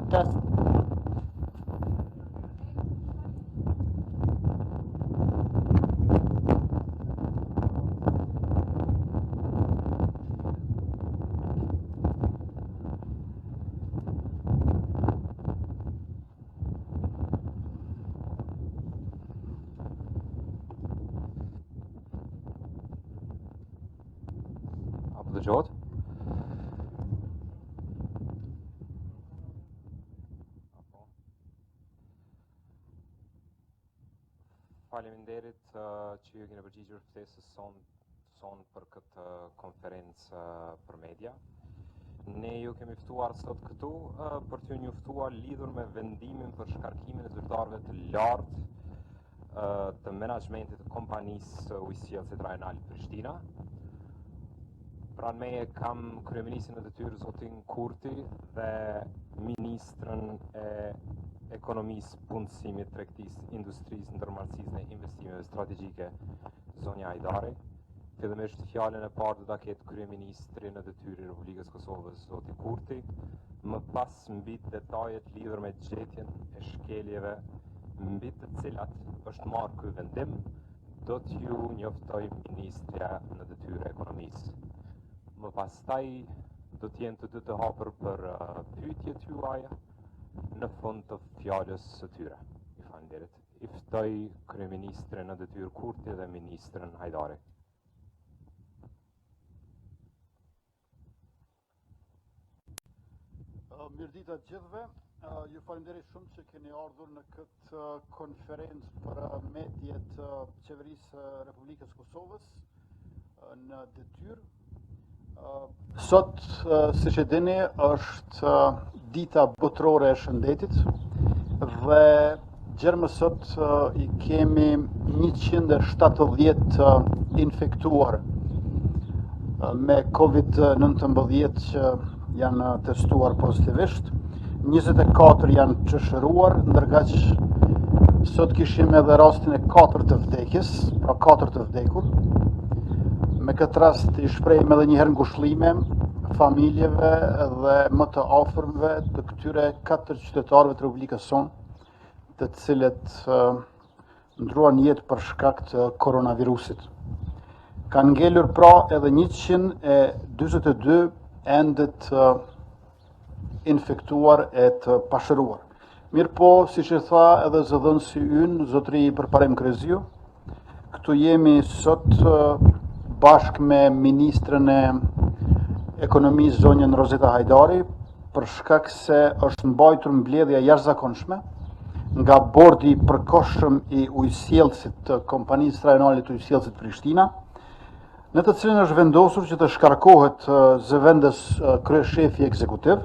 Test. Apo dëgjohet? Faleminderit që ju keni përgjigjur ftesës son për këtë konferencë për media. Ne ju kemi ftuar sot këtu për t'ju njoftuar lidhur me vendimin për shkarkimin e zyrtarëve të lartë të menaxhmentit të kompanisë ujësjellëse Rajonale Prishtina. Pranë meje kam kryeministrin e detyrë zotin Kurti dhe ministrën e ekonomisë, punësimit, tregtisë, industrisë, ndërmarrësisë dhe investimeve strategjike zonja Hajdari. Fillimisht fjalën e parë do ta ketë kryeministri në detyrë i Republikës Kosovës zoti Kurti, më pas mbi detajet lidhur me gjetjen e shkeljeve mbi të cilat është marrë ky vendim, do t'ju njoftoj ministrja në detyrë e ekonomisë. Më pastaj do t'jenë të dy të hapur për pyetjet juaja në fund të fjalës së tyre. Faleminderit. I ftoj kryeministrin në detyrë Kurti dhe ministrën Hajdari. Mirëdita të gjithëve. Ju falenderoj shumë që keni ardhur në këtë konferencë për mediat qeverisë Republikës Kosovës në detyrë. Sot, siç e dini, është dita botërore e shëndetit dhe gjermë sot I kemi 170 infektuar me COVID-19 që janë testuar pozitivisht, 24 janë të shëruar, ndërka që sot kishim edhe rastin e 4 të vdekjes, pra 4 të vdekur. Me këtë rast I shprehim edhe njëherë ngushëllime familjeve dhe më të afërmve të këtyre 4 qytetarëve të Republikës sonë, të cilët ndruan jetë për shkak të koronavirusit. Kanë ngelur pra edhe 142 endet infektuar e të pashëruar. Mirë po, si që tha edhe zëdhënësi ynë, zotri Përparem Kreziu, këtu jemi sot bashkë me ministrën e ekonomisë zonjën Rozeta Hajdari, për shkak se është mbajtur mbledhja jashtëzakonshme nga bordi I përkohshëm I ujësjellësit të kompanisë rajonale të ujësjellësit Prishtina, në të cilën është vendosur që të shkarkohet zëvendës kryeshefi ekzekutiv,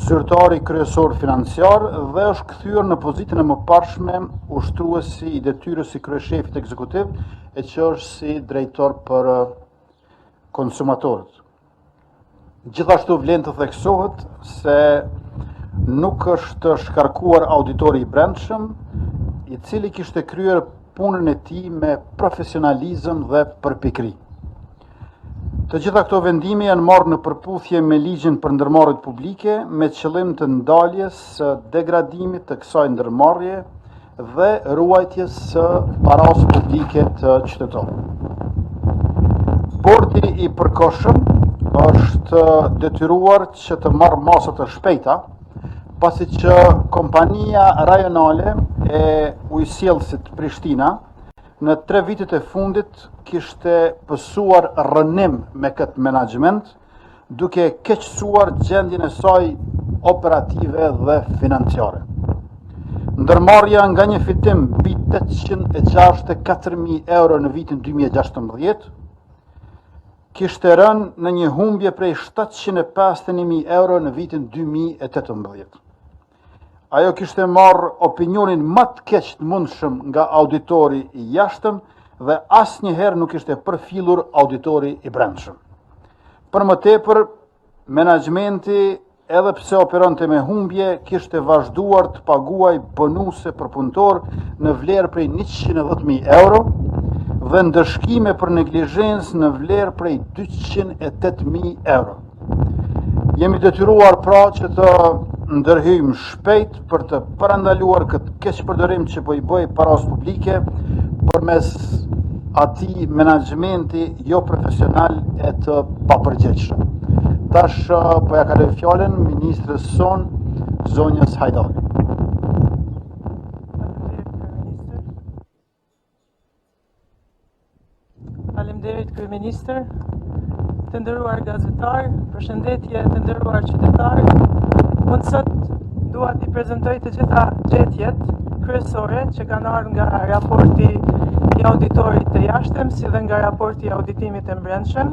zyrtari kryesor financiar dhe është kthyer në pozitën e mëparshme ushtruesi I detyrës si kryeshefit ekzekutiv, e që është si drejtor për konsumatorët. Gjithashtu vlen të theksohet se nuk është shkarkuar auditori I brendshëm, I cili kishte kryer punën e tij me profesionalizëm dhe përpikri. Të gjitha këto vendime janë marrë në përputhje me ligjin për ndërmarrjet publike me qëllim të ndaljes së degradimit të kësaj ndërmarrje dhe ruajtjes së parasë publike të qytetarëve. Bordi I përkohshëm është detyruar që të marrë masa të shpejta, pasi që kompania rajonale e ujësjellësit Prishtina në 3 vitet e fundit kishte pësuar rënim me këtë menaxhment, duke keqësuar gjendjen e saj operative dhe financiare. Ndërmarrja nga një fitim mbi 864.000 euro në vitin 2016 kishte rënë në një humbje prej 751.000 euro në vitin 2018. Ajo kishte marrë opinionin më të keq të mundshëm nga auditori I jashtëm dhe asnjëherë nuk ishte përfillur auditori I brendshëm. Për më tepër, menaxhmenti, edhe pse operonte me humbje, kishte vazhduar të paguaj bonuse për punëtor në vlerë prej 110.000 euro dhe ndëshkime për neglizhencë në vlerë prej 208.000 euro. Jemi detyruar pra që të ndërhyjmë shpejt për të parandaluar këtë keqpërdorim që po I bëj paras publike përmes atij menaxhmenti jo profesional e të papërgjegjshëm. Tash po ja kaloj fjalën ministrës son, zonjës Hajdari. Faleminderit Kryeministër, të nderuar gazetar, përshëndetje të nderuar qytetar. Unë sot dua t'i prezantoj të gjitha gjetjet kryesore që kanë ardhur nga raporti I auditorit të jashtëm, si dhe nga raporti I auditimit të brendshëm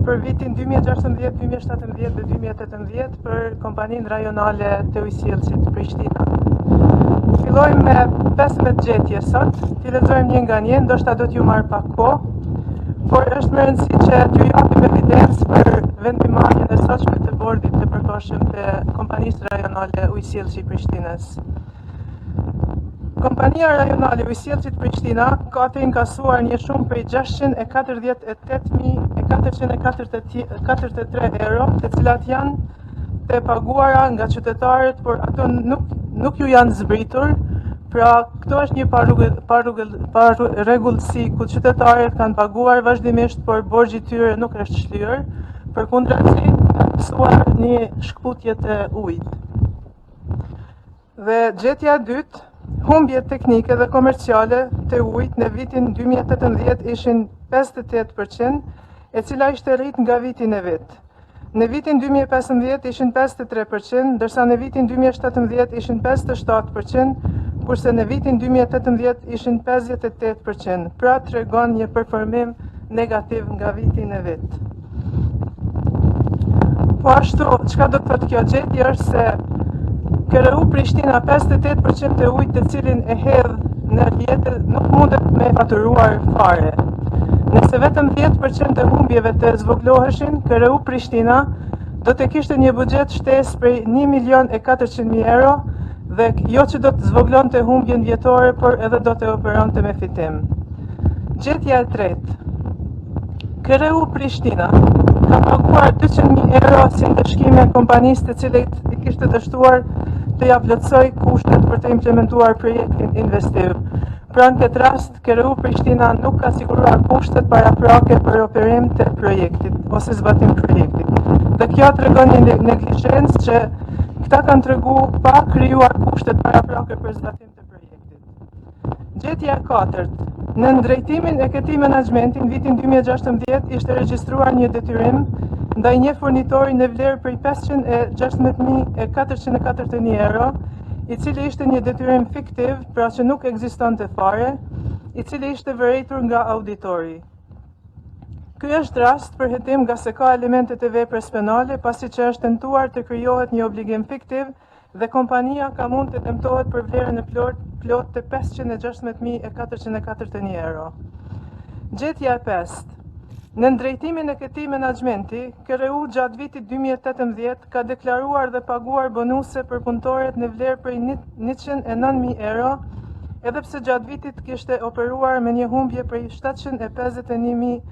për vitin 2016, 2017 dhe 2018 për kompaninë rajonale të ujësjellësit Prishtina. Fillojmë me 15 gjetje sot, t'i lexojmë një nga një, ndoshta do t'ju marr pak kohë, por është më rëndësi që t'ju japim evidencë për vendimarrjen e sotshme të bordit të përkohshëm të kompanisë rajonale ujësjellësi Prishtinës. Kompania rajonale ujësjellësit Prishtina ka të inkasuar një shumë prej 648.443 euro, të cilat janë të paguara nga qytetarët, por ato nuk ju janë zbritur. Pra, këto është një parregullsi ku qytetarët kanë paguar vazhdimisht, por borxhi I tyre nuk është shlyer, përkundrazi kanë mësuar një shkputje të ujit. Dhe gjetja e dytë, humbjet teknike dhe komerciale të ujit në vitin 2018 ishin 58%, e cila ishte rrit nga viti në vit. Në vitin 2015 ishin 53%, ndërsa në vitin 2017 ishin 57%, kurse në vitin 2018 ishin 58%, pra tregon një performim negativ nga viti në vit. Po ashtu, çka do të thotë kjo gjetje është se KRU Prishtina 58% e ujit të cilin e hedh në rrjete nuk mundet me faturuar fare. Nëse vetëm 10% e humbjeve të zvogloheshin, KRU Prishtina do të kishte një buxhet shtesë prej 1.400.000 euro dhe jo që do të zvoglonte humbjen vjetore, por edhe do të operonte me fitim. Gjetja e tretë. KRU Prishtina ka paguar 200.000 euro si ndëshkime kompanisë të cilit I kishte dështuar të ja plotësoj kushtet për të implementuar projektin investiv. Pra në këtë rast, KRU Prishtina nuk ka siguruar kushtet paraprake për operim të projektit ose zbatim projektit. Dhe kjo tregon një neglizhencë që këta kanë tregu pa krijuar kushtet paraprake për zbatim të projektit. Gjetja e katërt. Në drejtimin e këtij menaxhmenti në vitin 2016 ishte regjistruar një detyrim ndaj një furnitori në vlerë prej 516.441 euro, I cili ishte një detyrim fiktiv, pra që nuk ekzistonte fare, I cili ishte vërejtur nga auditori. Ky është rast për hetim nga se ka elemente të veprës penale, pasi që është tentuar të krijohet një obligim fiktiv dhe kompania ka mund të dëmtohet për vlerën e plot të 516.441 euro. Gjetja e pestë. Në drejtimin e këtij menaxhmenti, KRU gjatë vitit 2018 ka deklaruar dhe paguar bonuse për punëtorët në vlerë prej 109.000 euro, edhe pse gjatë vitit kishte operuar me një humbje prej 751.000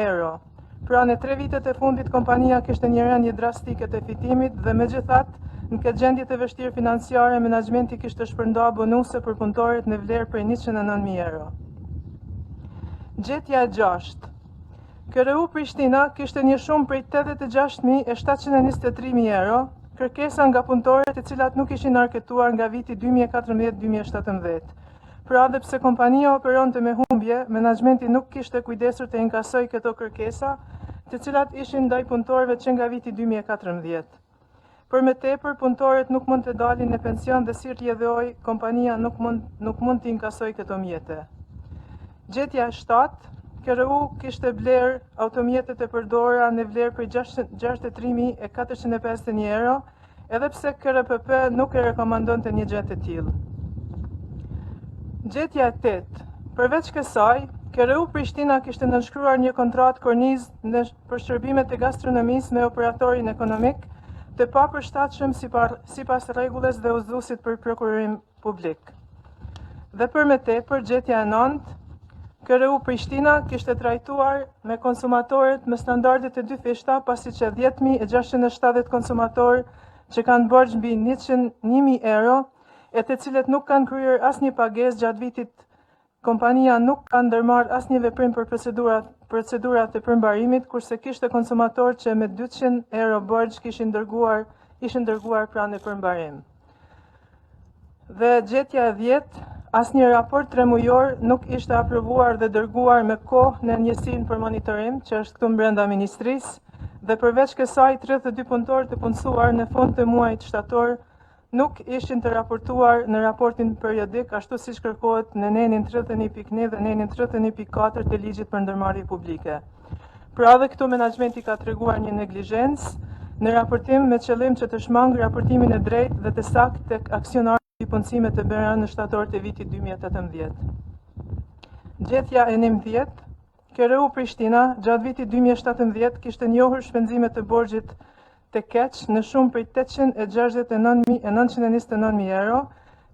euro. Pra në 3 vitet e fundit kompania kishte një rënje drastike të fitimit dhe megjithatë, në këtë gjendje të vështirë financiare, menaxhmenti kishte shpërndarë bonuse për punëtorët në vlerë prej 109.000 euro. Gjetja e gjashtë. KRU Prishtina kishte një shumë prej 86.723.000 euro, kërkesa nga punëtorët të cilat nuk ishin arketuar nga viti 2014-2017. Pra dhe pse kompania operonte me humbje, menaxhmenti nuk kishte kujdesur të inkasoj këto kërkesa, të cilat ishin ndaj punëtorëve që nga viti 2014. Për me tepër, punëtorët nuk mund të dalin në pension dhe si rrjedhoi, kompania nuk mund të inkasoj këto mjete. Gjetja e 7. KRU kishte bler automjetet e përdorura në vlerë për 63.451 euro, edhe pse KRPP nuk e rekomandonte një gjet të tillë. Gjetja e 8. Përveç kësaj, KRU Prishtina kishte nënshkruar një kontratë kornizë për shërbimet e gastronomisë me operatorin ekonomik, të papërshtatshëm sipas rregulles dhe udhëzuesit për prokurorim publik. Dhe për me tepër, gjetja e 9. KRU Prishtina kishte trajtuar me konsumatorët me standarde të dy fishta, pasi që 10.670 konsumatorë që kanë borxh mbi 100.000 euro e të cilët nuk kanë kryer asnjë pagesë gjatë vitit. Kompania nuk ka ndërmarrë asnjë veprim për procedurat e përmbarimit, kurse kishte konsumator që me 200 euro borxh ishin dërguar pranë përmbarim. Dhe gjetja e 10, asnjë raport 3 mujor nuk ishte aprovuar dhe dërguar me kohë në njësinë për monitorim, që është këtu brenda ministrisë, dhe përveç kësaj 32 punëtorë të punësuar në fund të muajit shtator nuk ishin të raportuar në raportin periodik, ashtu siç kërkohet në nenin 31.1 dhe nenin 31.4 të ligjit për ndërmarrje publike. Pra dhe këtu menaxhmenti ka treguar një neglizhencë në raportim me qëllim që të shmangë raportimin e drejtë dhe të saktë tek aksionarët i punësimet të bëra në shtator të vitit 2018. Gjetja e 11, KRU Prishtina gjatë vitit 2017 kishte njohur shpenzimet të borxhit të keq në shumë prej 869.929 euro,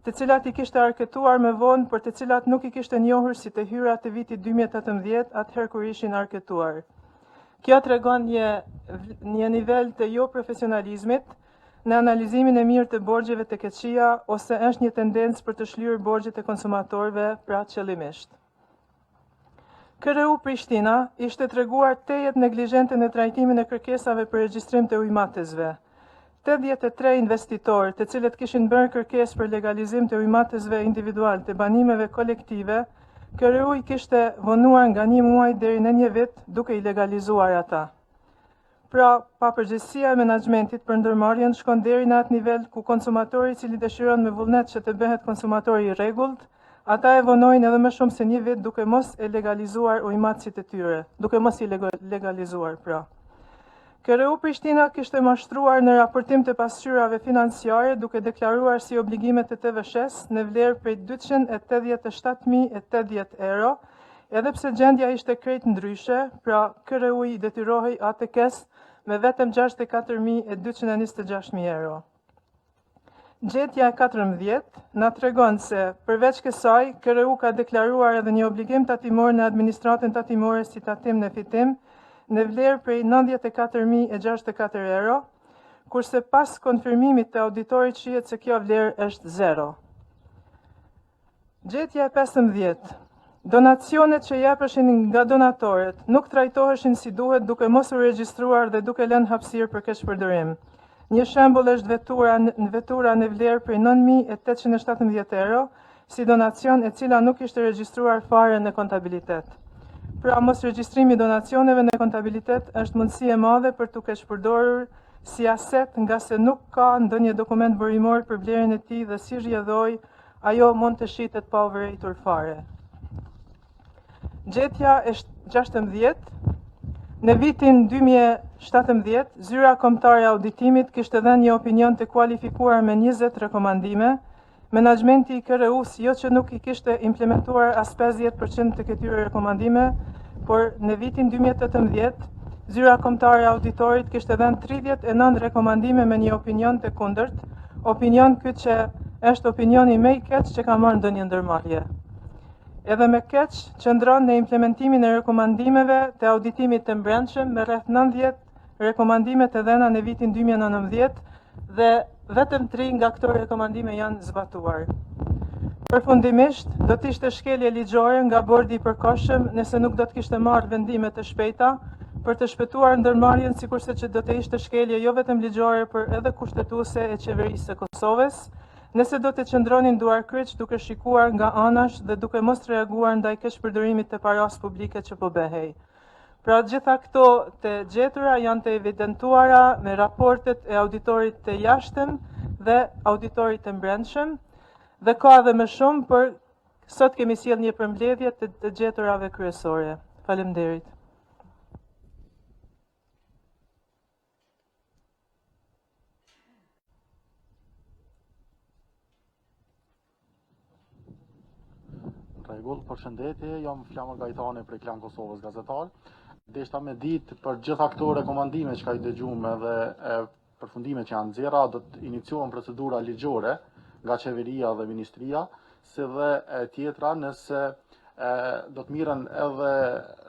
të cilat i kishte arketuar me vonë, por të cilat nuk i kishte njohur si të hyra të vitit 2018, atëherë kur ishin arketuar. Kjo tregon një nivel të jo profesionalizmit në analizimin e mirë të borxheve të keqia, ose është një tendencë për të shlyer borxhet e konsumatorëve, pra qëllimisht. KRU Prishtina ishte treguar tejet neglizhente në trajtimin e kërkesave për regjistrim të ujmatësve. 83 investitorë, të cilët kishin bërë kërkesë për legalizim të ujmatësve individual të banimeve kolektive, KRU i kishte vonuar nga 1 muaj deri në 1 vit duke i legalizuar ata. Pra, papërgjegjësia e menaxhmentit për ndërmarrjen shkon deri në atë nivel ku konsumatori i cili dëshiron me vullnet që të bëhet konsumatori i rregullt, ata e vonojnë edhe më shumë se 1 vit duke mos e legalizuar ujmatësit e tyre, duke mos i legalizuar, pra. KRU Prishtina kishte mashtruar në raportim të pasqyrave financiare duke deklaruar si obligimet të TVSH në vlerë prej 287.080 euro, edhe pse gjendja ishte krejt ndryshe, pra KRU i detyrohej ATK-s me vetëm 64.226 euro. Gjetja e 14 na tregon se përveç kësaj, KRU ka deklaruar edhe një obligim tatimor në administratën tatimore si tatim në fitim në vlerë prej 94.064 euro, kurse pas konfirmimit të auditorit shihet se kjo vlerë është 0. Gjetja e 15. Donacionet që japeshin nga donatorët nuk trajtoheshin si duhet duke mos u regjistruar dhe duke lënë hapësirë për keqpërdorim. Një shembull është vetura në vlerë prej 9.817 euro, si donacion e cila nuk ishte regjistruar fare në kontabilitet. Pra, mos regjistrimi i donacioneve në kontabilitet është mundësi e madhe për të keqpërdorur si aset, nga se nuk ka ndonjë dokument burimor për vlerën e tij dhe si rrjedhoi, ajo mund të shitet pa u vërejtur fare. Gjetja e 16. Në vitin 2017, zyra kombëtare e auditimit kishte dhënë një opinion të kualifikuar me 20 rekomandime. Menaxhmenti i KRU-s jo që nuk i kishte implementuar as 50% të këtyre rekomandime, por në vitin 2018, zyra kombëtare e auditorit kishte dhënë 39 rekomandime me një opinion të kundërt, opinion ky që është opinioni më i keq që ka marrë ndonjë ndërmarrje. Edhe me keq qëndron në implementimin e rekomandimeve të auditimit të brendshëm me rreth 90 rekomandime të dhëna në vitin 2019 dhe vetëm 3 nga këto rekomandime janë zbatuar. Përfundimisht, do të ishte shkelje ligjore nga bordi i përkohshëm nëse nuk do të kishte marrë vendime të shpejta për të shpëtuar ndërmarrjen, sikurse që do të ishte shkelje jo vetëm ligjore, por edhe kushtetuese e qeverisë së Kosovës, nëse do të qëndronin duar kryq duke shikuar nga anash dhe duke mos reaguar ndaj keqpërdorimit të paras publike që po behej. Pra, gjitha këto të gjetura janë të evidentuara me raportet e auditorit të jashtëm dhe auditorit të brendshëm, dhe ka edhe më shumë, por sot kemi sjell një përmbledhje të gjeturave kryesore. Faleminderit. Rregull, përshëndetje, jam Flamur Gajtani prej Klan Kosovës gazetar. Deshta me ditë për gjitha këto rekomandime që ka i dëgjuar dhe përfundimet që janë nxjerra, do të iniciohen procedura ligjore nga qeveria dhe ministria, si dhe tjetra nëse do të miren edhe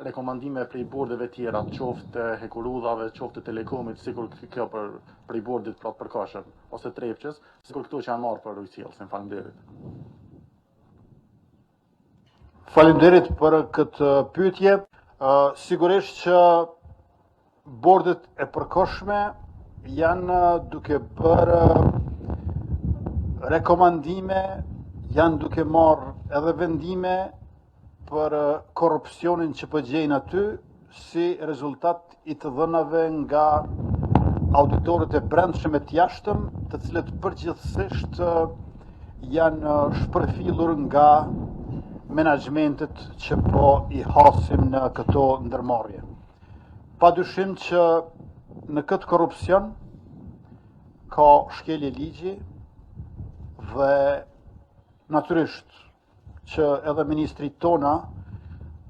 rekomandime prej bordeve tjera, qoftë hekurudhave, qoftë telekomit, sikur kjo prej bordit pra të përkashëm, ose trepqës, sikur këto që janë marrë për rujtjellësin. Faleminderit. Faleminderit për këtë pyetje. Sigurisht që bordet e përkohshme janë duke bërë rekomandime, janë duke marrë edhe vendime për korrupsionin që përgjejnë aty si rezultat i të dhënave nga auditorët e brendshëm e të jashtëm, të cilët përgjithsisht janë shpërfillur nga menaxhmentet që po i hasim në këto ndërmarrje. Padyshim që në këtë korrupsion ka shkelje ligji dhe natyrisht që edhe ministrit tona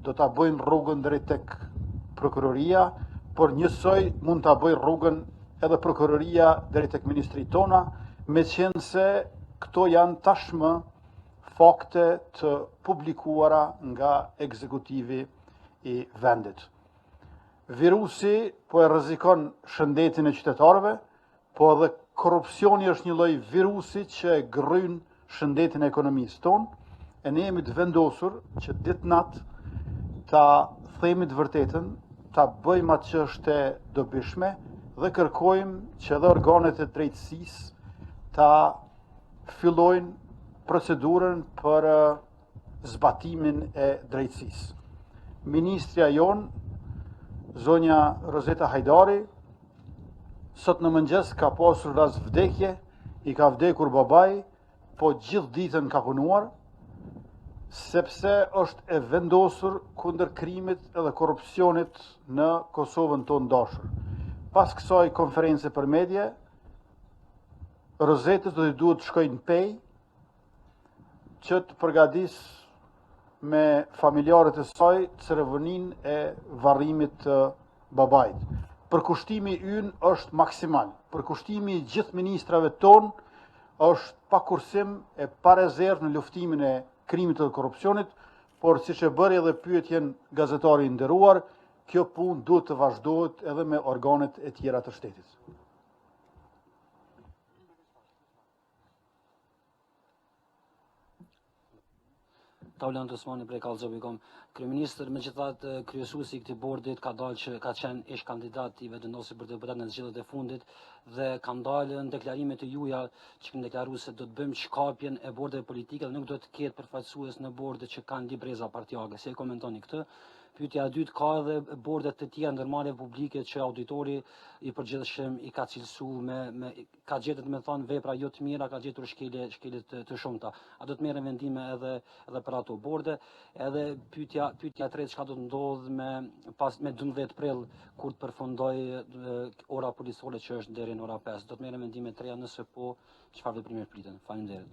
do ta bëjnë rrugën drejt tek prokuroria, por njësoj mund ta bëjë rrugën edhe prokuroria drejt tek ministrit tona, meqense këto janë tashmë fakte të publikuara nga ekzekutivi i vendit. Virusi po e rrezikon shëndetin e qytetarëve, po edhe korrupsioni është një lloj virusi që e gryn shëndetin e ekonomisë tonë, e ne jemi të vendosur që ditë natë ta themi të vërtetën, ta bëjmë atë që është e dobishme dhe kërkojmë që edhe organet e drejtësisë ta fillojnë procedurën për zbatimin e drejtësisë. Ministrja jonë, zonja Rozeta Hajdari, sot në mëngjes ka pasur rast vdekje, i ka vdekur babai, po gjithë ditën ka punuar, sepse është e vendosur kundër krimit edhe korrupsionit në Kosovën tonë dashur. Pas kësaj konference për media, Rozetës do t'i duhet të shkojnë në Pej, që të përgatis me familjarët e saj ceremoninë e varrimit të babait. Përkushtimi ynë është maksimal. Përkushtimi i gjithë ministrave tonë është pa kursim e pa rezervë në luftimin e krimit dhe korrupsionit, por siç e bëri edhe pyetjen gazetari i nderuar, kjo punë duhet të vazhdohet edhe me organet e tjera të shtetit. Taulan Osmani prej Kallxhovi. Kryeministri megjithatë kryesuesi i këtij bordit ka dalë që ka qenë ish kandidat i vendosur për deputet në zgjedhjet e fundit dhe ka dalë në deklarimet e juaja që kanë deklaruar se do të bëjmë shkapjen e bordeve politike dhe nuk do të ketë përfaqësues në borde që kanë libreza partijake. Si e komentoni këtë? Pyetja e dytë, ka edhe bordet të tjera ndërmarrje publike që auditori i përgjithshëm i ka cilësuar ka gjetur me thënë vepra jo të mira, ka gjetur shkelje të shumta. A do të merren vendime edhe për ato borde? Edhe pyetja e tretë, çka do të ndodh me 12 prill kur të përfundoj ora policore që është deri në ora 5? Do të merren vendime të reja, nëse po, çfarë veprime priten? Faleminderit.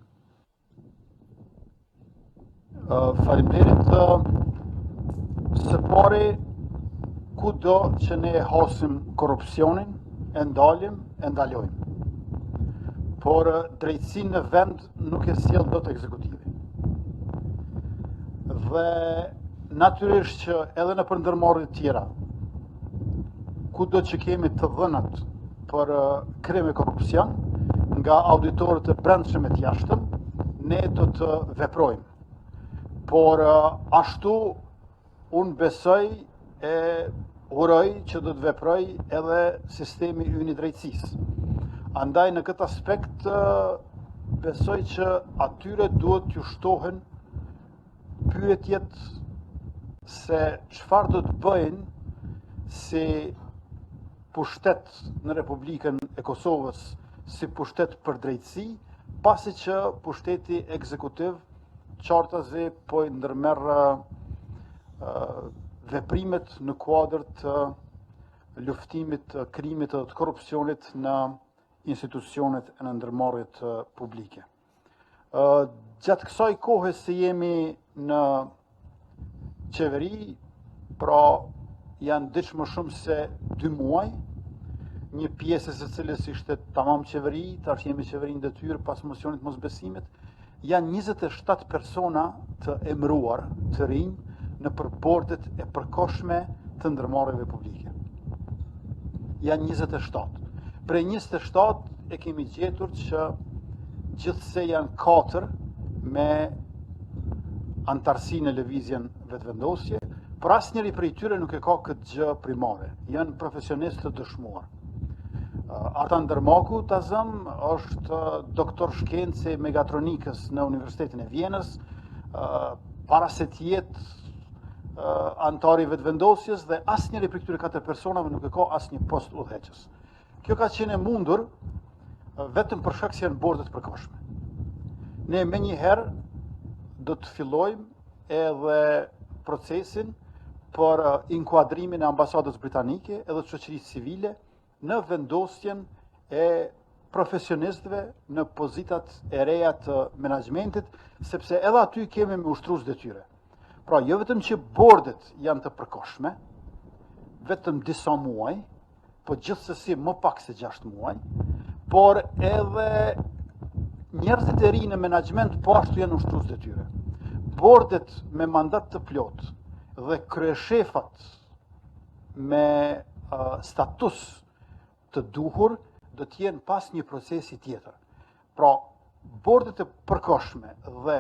Faleminderit. Së pari, kudo që ne hasim korrupsionin, e ndalim, e ndalojmë. Por drejtësinë në vend nuk e sjell dot ekzekutivi. Dhe natyrisht që edhe në ndërmarrje të tjera, kudo që kemi të dhënat për krim e korrupsion nga auditorët e brendshëm e të jashtëm, ne do të veprojmë. Por ashtu unë besoj e uroj që do të veproj edhe sistemi ynë i drejtësisë. Andaj në këtë aspekt besoj që atyre duhet t'ju shtohen pyetjet se çfarë do të bëjnë si pushtet në Republikën e Kosovës, si pushtet për drejtësi, pasi që pushteti ekzekutiv qartazi po i ndërmerr veprimet në kuadër të luftimit të krimit dhe të korrupsionit në institucionet e në ndërmarrjet publike. Gjatë kësaj kohe se jemi në qeveri, pra janë diç më shumë se 2 muaj, një pjesë e së cilës ishte tamam qeveri, tash jemi qeveri në detyrë pas mocionit mosbesimit, janë 27 persona të emëruar të rinj në përbordet e përkohshme të ndërmarrjeve publike. Janë 27. Prej 27 e kemi gjetur që gjithse janë 4 me antarësi në lëvizjen vetëvendosje, por asnjëri prej tyre nuk e ka këtë gjë primare. Janë profesionistë të dëshmuar. Artan Dermaku, ta zëm, është doktor shkence megatronikës në Universitetin e Vjenës, para se të jetë antari vetëvendosjes dhe asnjëri prej këtyre 4 personave nuk e ka asnjë post udhëheqës. Kjo ka qenë e mundur vetëm për shkak se janë bordet përkohshme. Ne menjëherë do të fillojmë edhe procesin për inkuadrimin e ambasadës britanike edhe të shoqërisë civile në vendosjen e profesionistëve në pozitat e reja të menaxhmentit, sepse edhe aty kemi me ushtrues detyre. Pra, jo vetëm që bordet janë të përkohshme, vetëm disa muaj, po gjithsesi më pak se 6 muaj, por edhe njerëzit e ri në menaxhment po ashtu janë ushtrues detyre. Bordet me mandat të plot dhe kryeshefat me status të duhur do të jenë pas një procesi tjetër. Pra, bordet e përkohshme dhe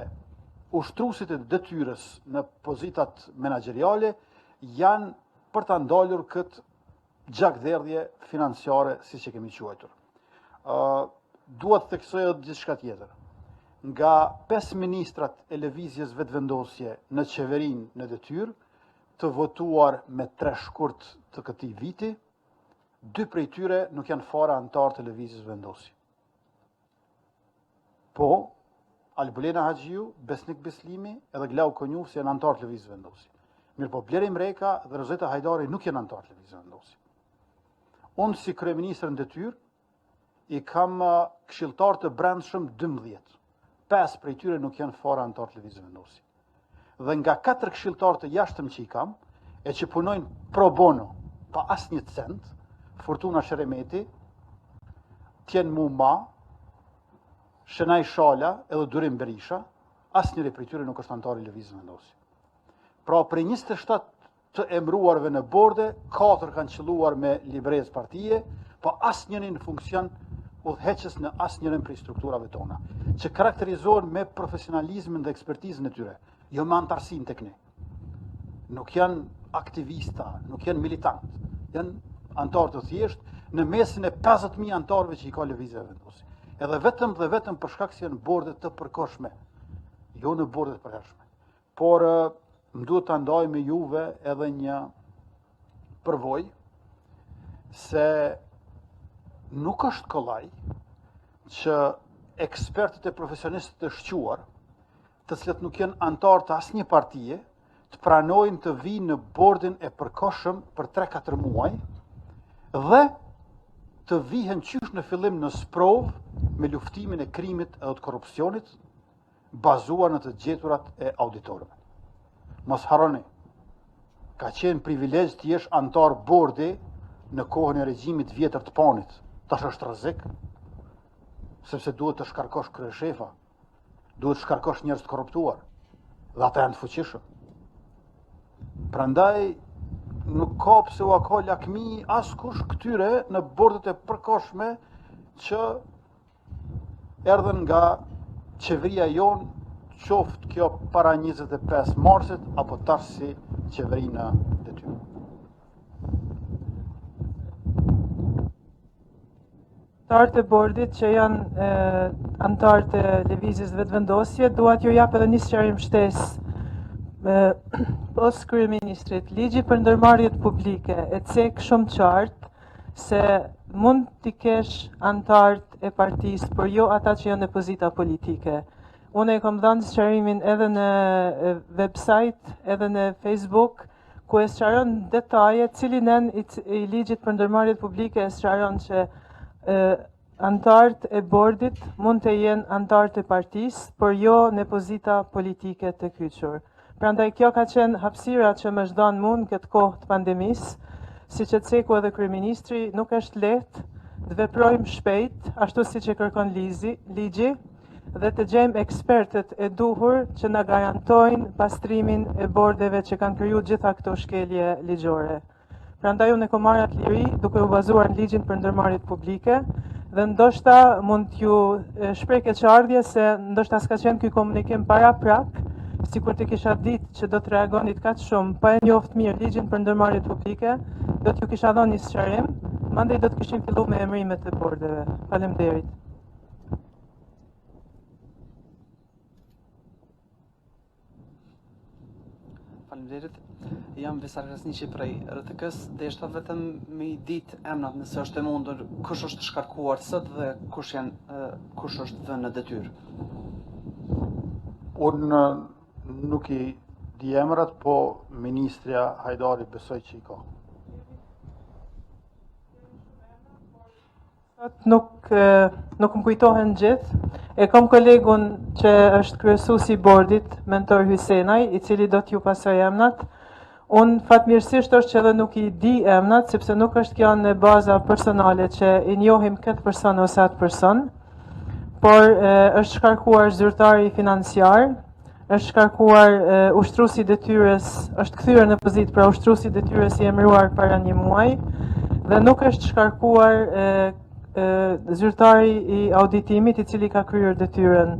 ushtruesit e detyrës në pozitat menaxheriale janë për ta ndalur këtë gjakderdhje financiare, siç e kemi quajtur. Duhet të theksoj edhe diçka tjetër. Nga 5 ministrat e lëvizjes vetëvendosje në qeverinë në detyrë, të votuar me 3 shkurt të këtij viti, 2 prej tyre nuk janë fare antar të lëvizjes vendosje. Po, Albulena Haxhiu, Besnik Beslimi edhe Glau Konjuf janë antar të lëvizjes vendosje. Mirëpo Bleri Mreka dhe Rozeta Hajdari nuk janë antar të lëvizjes vendosje. Unë si kryeministër në detyrë i kam këshilltar të brendshëm 12. 5 prej tyre nuk janë fare antar të lëvizjes vendosje. Dhe nga 4 këshilltar të jashtëm që i kam, e që punojnë pro bono, pa asnjë cent, Fortuna Sheremeti, Tjen Muma, Shenaj Shala edhe Durim Berisha, asnjëri prej tyre nuk është antar i lëvizjes vendosje. Pra, prej 27 të emëruarve në borde, 4 kanë qelluar me librezë partije, po asnjëri në funksion udhëheqës në asnjërin prej strukturave tona, që karakterizohen me profesionalizmin dhe ekspertizën e tyre, jo me antarësinë tek ne. Nuk janë aktivista, nuk janë militant, janë antarë të thjeshtë në mesin e 50.000 antarëve që i ka lëvizja vendosje. Edhe vetëm dhe vetëm për shkak se janë borde të përkohshme, jo në borde të përhershme. Por më duhet ta ndaj me juve edhe një përvojë se nuk është kollaj që ekspertët e profesionistët të shquar, të cilët nuk janë antar të asnjë partie, të pranojnë të vinë në bordin e përkohshëm për 3-4 muaj dhe të vihen qysh në fillim në sprov me luftimin e krimit edhe të korrupsionit, bazuar në të gjeturat e auditorëve. Mos harroni, ka qenë privilegj të jesh antar bordi në kohën e regjimit vjetër të Panit. Tash është rrezik, sepse duhet të shkarkosh kryeshefa, duhet të shkarkosh njerëz të korruptuar, dhe ata janë të fuqishëm. Prandaj nuk ka pse u ka lakmi askush këtyre në bordet e përkohshme që erdhen nga qeveria jonë, qoftë kjo para 25 marsit apo tash si qeveri në detyrë. Antarët e bordit që janë antarët e lëvizjes vetëvendosje, duhet ju jap edhe një sqarim shtesë. Pos kryeministrit, ligji për ndërmarrjet publike e cek shumë qartë se mund t'i kesh antarët e partisë, por jo ata që janë në pozita politike. Unë e kam dhënë sqarimin edhe në website, edhe në Facebook, ku e sqaron detaje, cili nen i ligjit për ndërmarrjet publike e sqaron që antarët e bordit mund të jenë antarët e partisë, por jo në pozita politike të kyçur. Prandaj kjo ka qenë hapësira që më zhdon mua në këtë kohë të pandemisë, siç e ceku edhe kryeministri, nuk është lehtë të veprojmë shpejt, ashtu siç e kërkon ligji, dhe të gjejmë ekspertët e duhur që na garantojnë pastrimin e bordeve që kanë kriju gjitha këto shkelje ligjore. Prandaj unë e kam marrë atë liri duke u bazuar në ligjin për ndërmarrjet publike dhe ndoshta mund t'ju shpreh keqardhje se ndoshta s'ka qenë ky komunikim para prak, sikur të kisha ditë që do të reagonit kaq shumë pa e njoft mirë ligjin për ndërmarrjet publike, do t'ju kisha dhënë një sqarim, mandej do të kishim filluar me emërimet e bordeve. Faleminderit. Faleminderit. Jam Vesar Krasniqi prej RTK-s, deshta vetëm me i ditë emrat nëse është e mundur, kush është shkarkuar sot dhe kush është vënë në detyrë. Unë nuk i di emrat, po Ministrja Hajdari besoj që i ka. Nuk më kujtohen gjithë. E kam kolegun që është kryesuesi i bordit, mentor Hysenaj, i cili do t'ju pasoj emnat. Unë fatmirësisht është që edhe nuk i di emnat, sepse nuk është kjo në baza personale që i njohim këtë person ose atë person, por është shkarkuar zyrtari financiar, është shkarkuar ushtruesi i detyrës, është kthyer në pozitë pra ushtruesi i detyrës i emëruar para një muaji, dhe nuk është shkarkuar zyrtari i auditimit i cili ka kryer detyrën.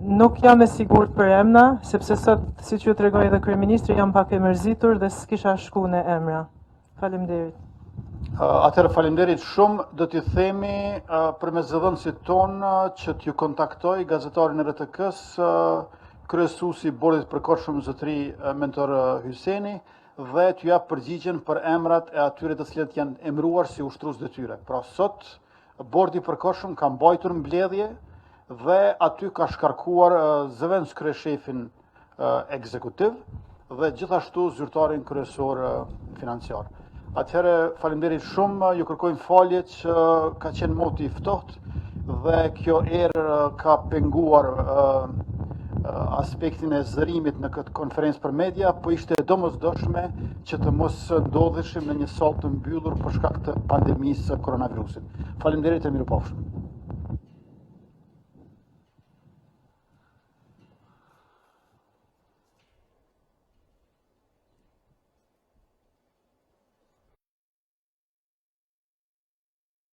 Nuk jam e sigurt për emra, sepse sot, siç ju tregoi edhe kryeministri, jam pak e mërzitur dhe s'kisha shku në emra. Faleminderit. Atëherë faleminderit shumë, do t'i themi përmes zëdhënësit tonë që t'ju kontaktoj gazetarin e RTK-s, kryesuesi i bordit përkohshëm zotëri mentor Hyseni, dhe t'ju jap përgjigjen për emrat e atyre të cilët janë emëruar si ushtrues detyre. Pra sot bordi i përkohshëm ka mbajtur mbledhje dhe aty ka shkarkuar zëvendës kryeshefin ekzekutiv dhe gjithashtu zyrtarin kryesor financiar. Atëherë faleminderit shumë, ju kërkojmë falje që ka qenë moti i ftohtë dhe kjo erë ka penguar aspektin e zërimit në këtë konferencë për media, po ishte domosdoshme që të mos ndodheshim në një sallë të mbyllur për shkak të pandemisë së koronavirusit. Faleminderit e mirupafshim.